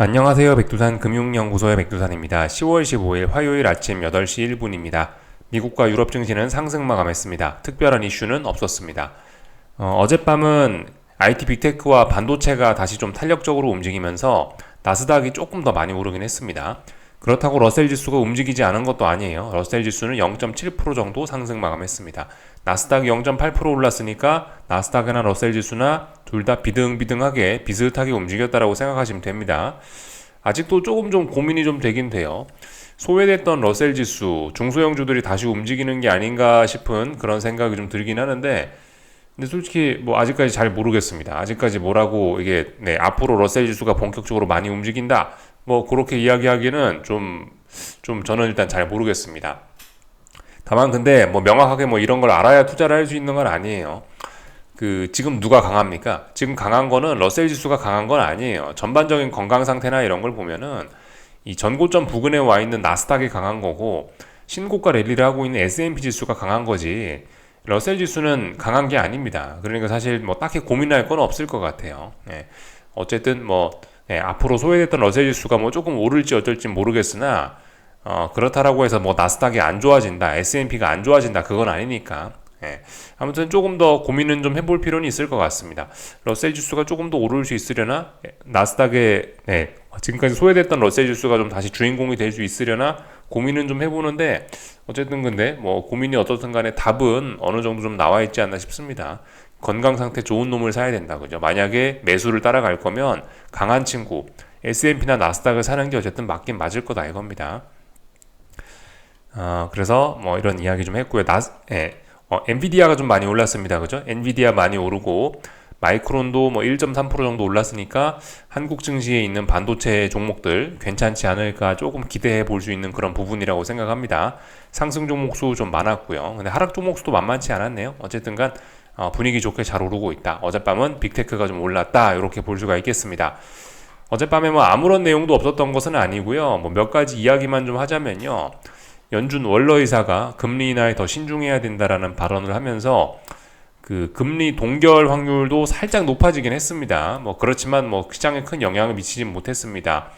안녕하세요. 백두산 금융연구소의 백두산입니다. 10월 15일 화요일 아침 8시 1분입니다. 미국과 유럽 증시는 상승 마감했습니다. 특별한 이슈는 없었습니다. 어젯밤은 IT 빅테크와 반도체가 다시 좀 탄력적으로 움직이면서 나스닥이 조금 더 많이 오르긴 했습니다. 그렇다고 러셀 지수가 움직이지 않은 것도 아니에요. 러셀 지수는 0.7% 정도 상승 마감했습니다. 나스닥이 0.8% 올랐으니까 나스닥이나 러셀 지수나 둘 다 비등비등하게 비슷하게 움직였다라고 생각하시면 됩니다. 아직도 조금 좀 고민이 좀 되긴 돼요. 소외됐던 러셀 지수, 중소형주들이 다시 움직이는 게 아닌가 싶은 그런 생각이 좀 들긴 하는데, 근데 솔직히 뭐 아직까지 잘 모르겠습니다. 아직까지 뭐라고 이게 앞으로 러셀 지수가 본격적으로 많이 움직인다, 뭐 그렇게 이야기하기는 좀 저는 일단 잘 모르겠습니다. 다만 근데 뭐 명확하게 뭐 이런 걸 알아야 투자를 할 수 있는 건 아니에요. 지금 누가 강합니까? 지금 강한 거는 러셀 지수가 강한 건 아니에요. 전반적인 건강 상태나 이런 걸 보면은 이 전고점 부근에 와 있는 나스닥이 강한 거고, 신고가 랠리를 하고 있는 S&P 지수가 강한 거지, 러셀 지수는 강한 게 아닙니다. 그러니까 사실 뭐 딱히 고민할 건 없을 것 같아요. 어쨌든 뭐 앞으로 소외됐던 러셀 지수가 뭐 조금 오를지 어쩔지 모르겠으나, 그렇다라고 해서 뭐 나스닥이 안 좋아진다, S&P가 안 좋아진다, 그건 아니니까. 아무튼 조금 더 고민은 좀 해볼 필요는 있을 것 같습니다. 러셀 지수가 조금 더 오를 수 있으려나, 나스닥에 지금까지 소외됐던 러셀 지수가 좀 다시 주인공이 될 수 있으려나 고민은 좀 해보는데, 어쨌든 근데 뭐 고민이 어떻든 간에 답은 어느 정도 좀 나와 있지 않나 싶습니다. 건강 상태 좋은 놈을 사야 된다, 그죠? 만약에 매수를 따라갈 거면 강한 친구 S&P나 나스닥을 사는 게 어쨌든 맞긴 맞을 거다 이겁니다. 그래서 뭐 이런 이야기 좀 했고요. 엔비디아가 좀 많이 올랐습니다. 그죠? 엔비디아 많이 오르고, 마이크론도 뭐 1.3% 정도 올랐으니까 한국 증시에 있는 반도체 종목들 괜찮지 않을까 조금 기대해 볼 수 있는 그런 부분이라고 생각합니다. 상승 종목 수 좀 많았고요. 근데 하락 종목 수도 만만치 않았네요. 어쨌든간 분위기 좋게 잘 오르고 있다. 어젯밤은 빅테크가 좀 올랐다, 이렇게 볼 수가 있겠습니다. 어젯밤에 뭐 아무런 내용도 없었던 것은 아니고요. 뭐 몇 가지 이야기만 좀 하자면요. 연준 원로의사가 금리 인하에 더 신중해야 된다라는 발언을 하면서 금리 동결 확률도 살짝 높아지긴 했습니다. 뭐 그렇지만 뭐 시장에 큰 영향을 미치진 못했습니다.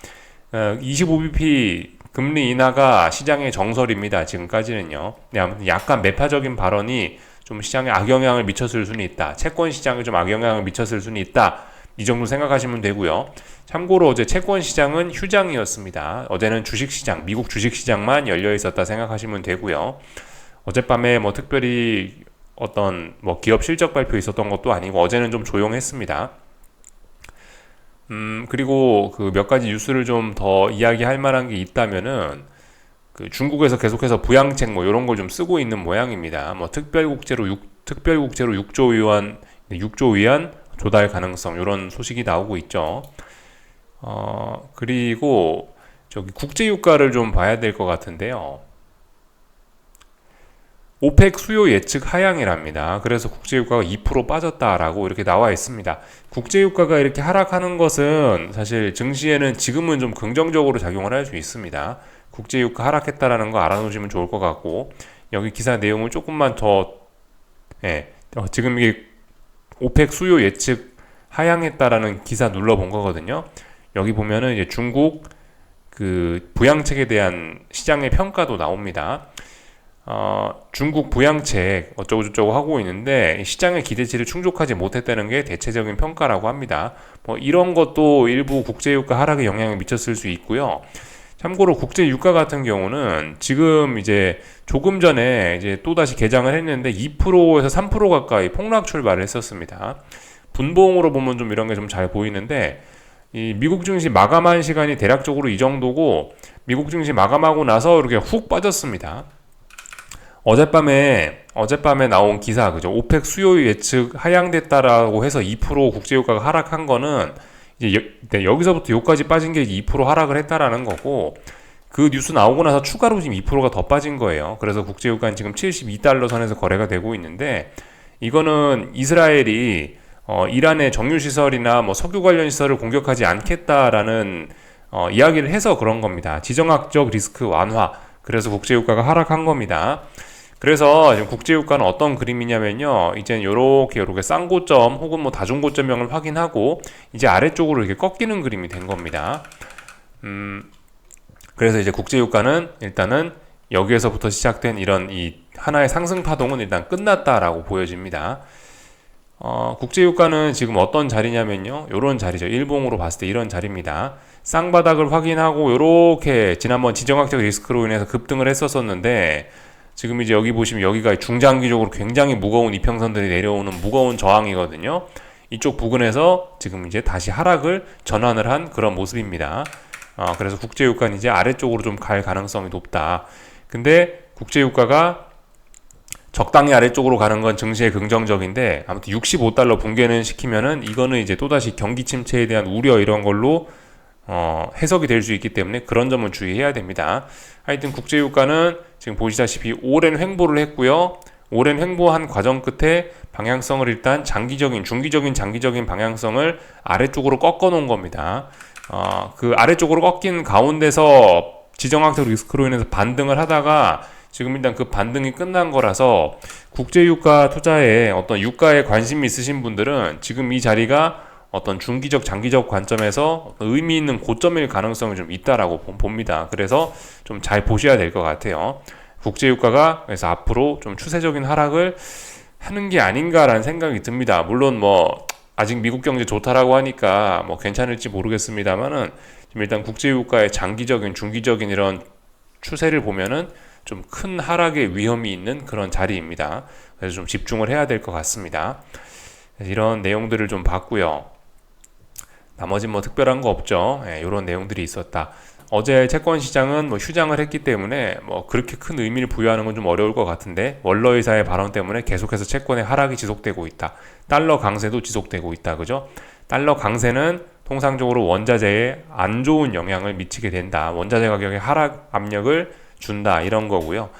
25bp 금리 인하가 시장의 정설입니다. 지금까지는요. 아무튼 약간 매파적인 발언이 좀 시장에 악영향을 미쳤을 수는 있다. 채권 시장에 좀 악영향을 미쳤을 수는 있다. 이 정도 생각하시면 되고요. 참고로 어제 채권 시장은 휴장이었습니다. 어제는 주식시장, 미국 주식시장만 열려 있었다 생각하시면 되고요. 어젯밤에 뭐 특별히 어떤 뭐 기업 실적 발표 있었던 것도 아니고 어제는 좀 조용했습니다. 그리고 몇 가지 뉴스를 좀 더 이야기할 만한 게 있다면은, 중국에서 계속해서 부양책 뭐 이런 걸 좀 쓰고 있는 모양입니다. 뭐 특별국제로 6조 위안 조달 가능성, 이런 소식이 나오고 있죠. 그리고 국제 유가를 좀 봐야 될 것 같은데요. 오펙 수요 예측 하향이랍니다. 그래서 국제유가가 2% 빠졌다라고 이렇게 나와 있습니다. 국제유가가 이렇게 하락하는 것은 사실 증시에는 지금은 좀 긍정적으로 작용을 할 수 있습니다. 국제유가 하락했다라는 거 알아놓으시면 좋을 것 같고, 여기 기사 내용을 조금만 더, 지금 이게 오펙 수요 예측 하향했다라는 기사 눌러본 거거든요. 여기 보면은 이제 중국 부양책에 대한 시장의 평가도 나옵니다. 중국 부양책 어쩌고저쩌고 하고 있는데 시장의 기대치를 충족하지 못했다는 게 대체적인 평가라고 합니다. 뭐 이런 것도 일부 국제유가 하락에 영향을 미쳤을 수 있고요. 참고로 국제유가 같은 경우는 지금 이제 조금 전에 이제 또다시 개장을 했는데 2%에서 3% 가까이 폭락 출발을 했었습니다. 분봉으로 보면 좀 이런 게 좀 잘 보이는데, 이 미국 증시 마감한 시간이 대략적으로 이 정도고, 미국 증시 마감하고 나서 이렇게 훅 빠졌습니다. 어젯밤에 나온 기사, 그죠? 오펙 수요 예측 하향됐다라고 해서 2% 국제유가가 하락한 거는 이제 여기서부터 여기까지 빠진 게 2% 하락을 했다라는 거고, 그 뉴스 나오고 나서 추가로 지금 2%가 더 빠진 거예요. 그래서 국제유가는 지금 72달러 선에서 거래가 되고 있는데, 이거는 이스라엘이 이란의 정유시설이나 뭐 석유 관련 시설을 공격하지 않겠다라는 이야기를 해서 그런 겁니다. 지정학적 리스크 완화. 그래서 국제유가가 하락한 겁니다. 그래서 지금 국제유가는 어떤 그림이냐면요, 이제 요렇게 쌍고점 혹은 뭐 다중고점형을 확인하고 이제 아래쪽으로 이렇게 꺾이는 그림이 된 겁니다. 그래서 이제 국제유가는 일단은 여기에서부터 시작된 이런 이 하나의 상승 파동은 일단 끝났다라고 보여집니다. 국제유가는 지금 어떤 자리냐면요, 요런 자리죠. 일봉으로 봤을 때 이런 자리입니다. 쌍바닥을 확인하고 요렇게 지난번 지정학적 리스크로 인해서 급등을 했었었는데, 지금 이제 여기 보시면 여기가 중장기적으로 굉장히 무거운 이평선들이 내려오는 무거운 저항이거든요. 이쪽 부근에서 지금 이제 다시 하락을 전환을 한 그런 모습입니다. 그래서 국제유가는 이제 아래쪽으로 좀 갈 가능성이 높다. 근데 국제유가가 적당히 아래쪽으로 가는 건 증시에 긍정적인데, 아무튼 65달러 붕괴는 시키면은 이거는 이제 또다시 경기 침체에 대한 우려 이런 걸로 해석이 될 수 있기 때문에 그런 점은 주의해야 됩니다. 하여튼 국제유가는 지금 보시다시피 오랜 횡보를 했고요. 오랜 횡보한 과정 끝에 방향성을 일단 중기적인 장기적인 방향성을 아래쪽으로 꺾어 놓은 겁니다. 그 아래쪽으로 꺾인 가운데서 지정학적 리스크로 인해서 반등을 하다가 지금 일단 그 반등이 끝난 거라서 국제유가 투자에 어떤 유가에 관심이 있으신 분들은 지금 이 자리가 어떤 중기적 장기적 관점에서 의미 있는 고점일 가능성이 좀 있다라고 봅니다. 그래서 좀 잘 보셔야 될 것 같아요. 국제유가가 그래서 앞으로 좀 추세적인 하락을 하는 게 아닌가라는 생각이 듭니다. 물론 뭐 아직 미국 경제 좋다라고 하니까 뭐 괜찮을지 모르겠습니다만은 지금 일단 국제유가의 장기적인 중기적인 이런 추세를 보면은 좀 큰 하락의 위험이 있는 그런 자리입니다. 그래서 좀 집중을 해야 될 것 같습니다. 이런 내용들을 좀 봤고요. 나머지 뭐 특별한 거 없죠. 이런 내용들이 있었다. 어제 채권 시장은 뭐 휴장을 했기 때문에 뭐 그렇게 큰 의미를 부여하는 건 좀 어려울 것 같은데, 원러 의사의 발언 때문에 계속해서 채권의 하락이 지속되고 있다. 달러 강세도 지속되고 있다. 그죠? 달러 강세는 통상적으로 원자재에 안 좋은 영향을 미치게 된다. 원자재 가격의 하락 압력을 준다. 이런 거고요.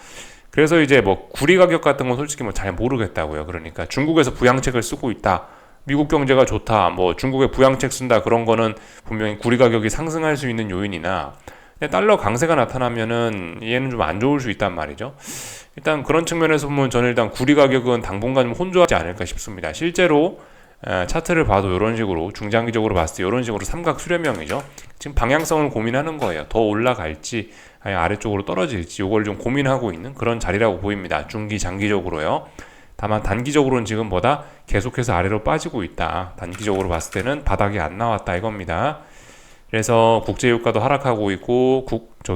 그래서 이제 뭐 구리 가격 같은 건 솔직히 뭐 잘 모르겠다고요. 그러니까 중국에서 부양책을 쓰고 있다. 미국 경제가 좋다. 뭐 중국에 부양책 쓴다. 그런 거는 분명히 구리 가격이 상승할 수 있는 요인이나, 달러 강세가 나타나면은 얘는 좀 안 좋을 수 있단 말이죠. 일단 그런 측면에서 보면 저는 일단 구리 가격은 당분간 좀 혼조하지 않을까 싶습니다. 실제로 차트를 봐도 이런 식으로 중장기적으로 봤을 때 이런 식으로 삼각 수렴형이죠. 지금 방향성을 고민하는 거예요. 더 올라갈지 아니 아래쪽으로 떨어질지 이걸 좀 고민하고 있는 그런 자리라고 보입니다. 중기 장기적으로요. 다만 단기적으로는 지금보다 계속해서 아래로 빠지고 있다. 단기적으로 봤을 때는 바닥이 안 나왔다 이겁니다. 그래서 국제유가도 하락하고 있고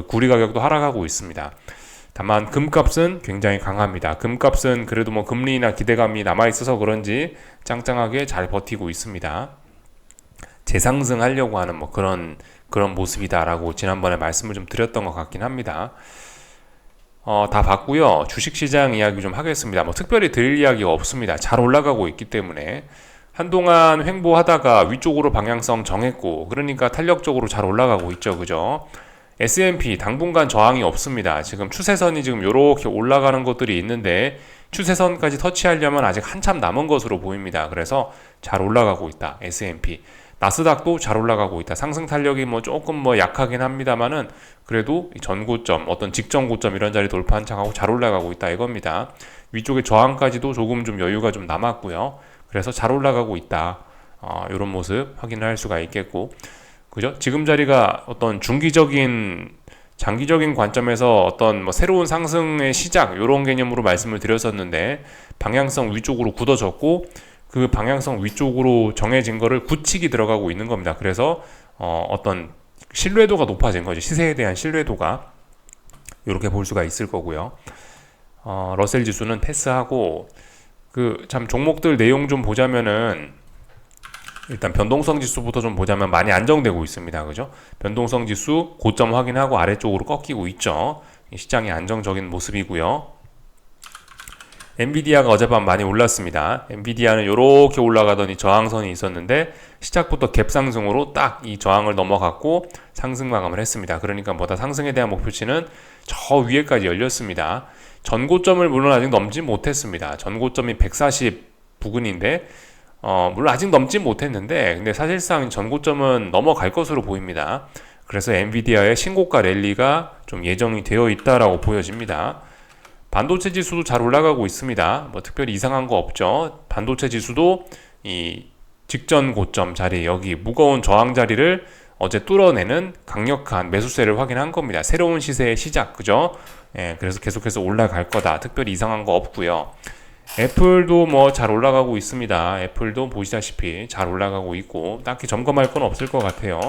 구리 가격도 하락하고 있습니다. 다만 금값은 굉장히 강합니다. 금값은 그래도 뭐 금리나 기대감이 남아있어서 그런지 짱짱하게 잘 버티고 있습니다. 재상승하려고 하는 뭐 그런 모습이다라고 지난번에 말씀을 좀 드렸던 것 같긴 합니다. 다 봤고요. 주식시장 이야기 좀 하겠습니다. 뭐 특별히 드릴 이야기가 없습니다. 잘 올라가고 있기 때문에 한동안 횡보하다가 위쪽으로 방향성 정했고, 그러니까 탄력적으로 잘 올라가고 있죠. 그죠? S&P 당분간 저항이 없습니다. 지금 추세선이 지금 요렇게 올라가는 것들이 있는데 추세선까지 터치하려면 아직 한참 남은 것으로 보입니다. 그래서 잘 올라가고 있다. S&P. 나스닥도 잘 올라가고 있다. 상승 탄력이 뭐 조금 뭐 약하긴 합니다만은 그래도 전고점, 어떤 직전 고점 이런 자리 돌파 한창하고 잘 올라가고 있다 이겁니다. 위쪽에 저항까지도 조금 좀 여유가 좀 남았고요. 그래서 잘 올라가고 있다. 이런 모습 확인을 할 수가 있겠고, 그죠? 지금 자리가 어떤 중기적인 장기적인 관점에서 어떤 뭐 새로운 상승의 시작 이런 개념으로 말씀을 드렸었는데, 방향성 위쪽으로 굳어졌고 그 방향성 위쪽으로 정해진 거를 굳히기 들어가고 있는 겁니다. 그래서 어떤 신뢰도가 높아진 거죠. 시세에 대한 신뢰도가 이렇게 볼 수가 있을 거고요. 러셀 지수는 패스하고, 그 참 종목들 내용 좀 보자면은 일단 변동성 지수부터 좀 보자면 많이 안정되고 있습니다. 그죠? 변동성 지수 고점 확인하고 아래쪽으로 꺾이고 있죠. 시장이 안정적인 모습이고요. 엔비디아가 어젯밤 많이 올랐습니다. 엔비디아는 이렇게 올라가더니 저항선이 있었는데 시작부터 갭상승으로 딱 이 저항을 넘어갔고 상승 마감을 했습니다. 그러니까 뭐다 상승에 대한 목표치는 저 위에까지 열렸습니다. 전고점을 물론 아직 넘지 못했습니다. 전고점이 140 부근인데 물론 아직 넘지 못했는데 근데 사실상 전고점은 넘어갈 것으로 보입니다. 그래서 엔비디아의 신고가 랠리가 좀 예정이 되어 있다라고 보여집니다. 반도체 지수도 잘 올라가고 있습니다. 뭐 특별히 이상한 거 없죠. 반도체 지수도 이 직전 고점 자리, 여기 무거운 저항 자리를 어제 뚫어내는 강력한 매수세를 확인한 겁니다. 새로운 시세의 시작, 그죠? 예, 그래서 계속해서 올라갈 거다. 특별히 이상한 거 없고요. 애플도 뭐 잘 올라가고 있습니다. 애플도 보시다시피 잘 올라가고 있고 딱히 점검할 건 없을 것 같아요.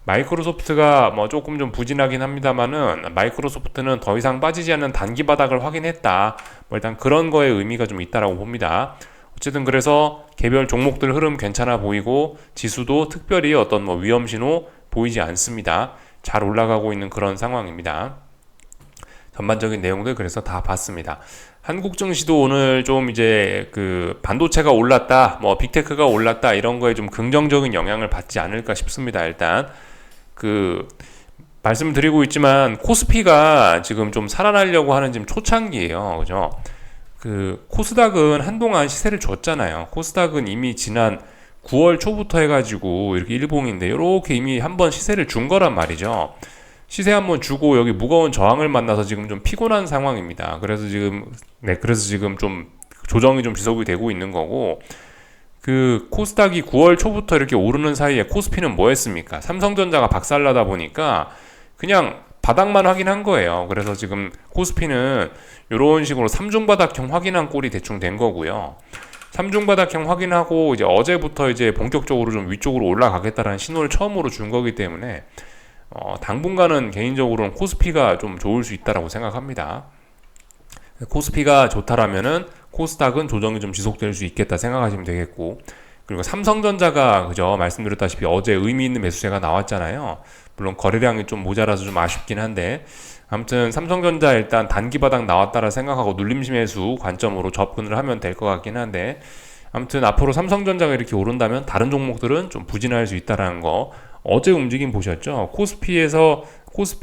마이크로소프트가 뭐 조금 좀 부진하긴 합니다만은 마이크로소프트는 더 이상 빠지지 않는 단기 바닥을 확인했다. 뭐 일단 그런 거에 의미가 좀 있다라고 봅니다. 어쨌든 그래서 개별 종목들 흐름 괜찮아 보이고 지수도 특별히 어떤 뭐 위험 신호 보이지 않습니다. 잘 올라가고 있는 그런 상황입니다. 전반적인 내용들 그래서 다 봤습니다. 한국 증시도 오늘 좀 이제 그 반도체가 올랐다, 뭐 빅테크가 올랐다 이런 거에 좀 긍정적인 영향을 받지 않을까 싶습니다. 일단 그 말씀드리고 있지만 코스피가 지금 좀 살아나려고 하는 지금 초창기예요. 그죠? 그 코스닥은 한동안 시세를 줬잖아요. 코스닥은 이미 지난 9월 초부터 해가지고 이렇게 일봉인데 이렇게 이미 한번 시세를 준 거란 말이죠. 시세 한번 주고 여기 무거운 저항을 만나서 지금 좀 피곤한 상황입니다. 그래서 지금 좀 조정이 좀 지속이 되고 있는 거고, 그 코스닥이 9월 초부터 이렇게 오르는 사이에 코스피는 뭐 했습니까? 삼성전자가 박살나다 보니까 그냥 바닥만 확인한 거예요. 그래서 지금 코스피는 이런 식으로 삼중바닥형 확인한 꼴이 대충 된 거고요. 삼중바닥형 확인하고 이제 어제부터 이제 본격적으로 좀 위쪽으로 올라가겠다라는 신호를 처음으로 준 거기 때문에 당분간은 개인적으로는 코스피가 좀 좋을 수 있다라고 생각합니다. 코스피가 좋다라면은 코스닥은 조정이 좀 지속될 수 있겠다 생각하시면 되겠고, 그리고 삼성전자가 그죠, 말씀드렸다시피 어제 의미 있는 매수세가 나왔잖아요. 물론 거래량이 좀 모자라서 좀 아쉽긴 한데, 아무튼 삼성전자 일단 단기 바닥 나왔다라 생각하고 눌림시 매수 관점으로 접근을 하면 될 것 같긴 한데, 아무튼 앞으로 삼성전자가 이렇게 오른다면 다른 종목들은 좀 부진할 수 있다라는 거. 어제 움직임 보셨죠? 코스피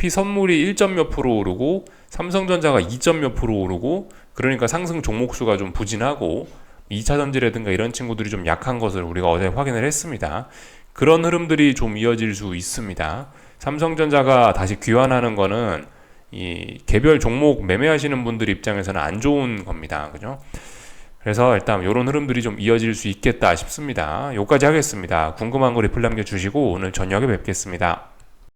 선물이 1점 몇 프로 오르고 삼성전자가 2점 몇 프로 오르고, 그러니까 상승 종목 수가 좀 부진하고 2차전지라든가 이런 친구들이 좀 약한 것을 우리가 어제 확인을 했습니다. 그런 흐름들이 좀 이어질 수 있습니다. 삼성전자가 다시 귀환하는 거는 이 개별 종목 매매하시는 분들 입장에서는 안 좋은 겁니다. 그죠? 그래서 일단 이런 흐름들이 좀 이어질 수 있겠다 싶습니다. 여기까지 하겠습니다. 궁금한 거 리플 남겨주시고 오늘 저녁에 뵙겠습니다.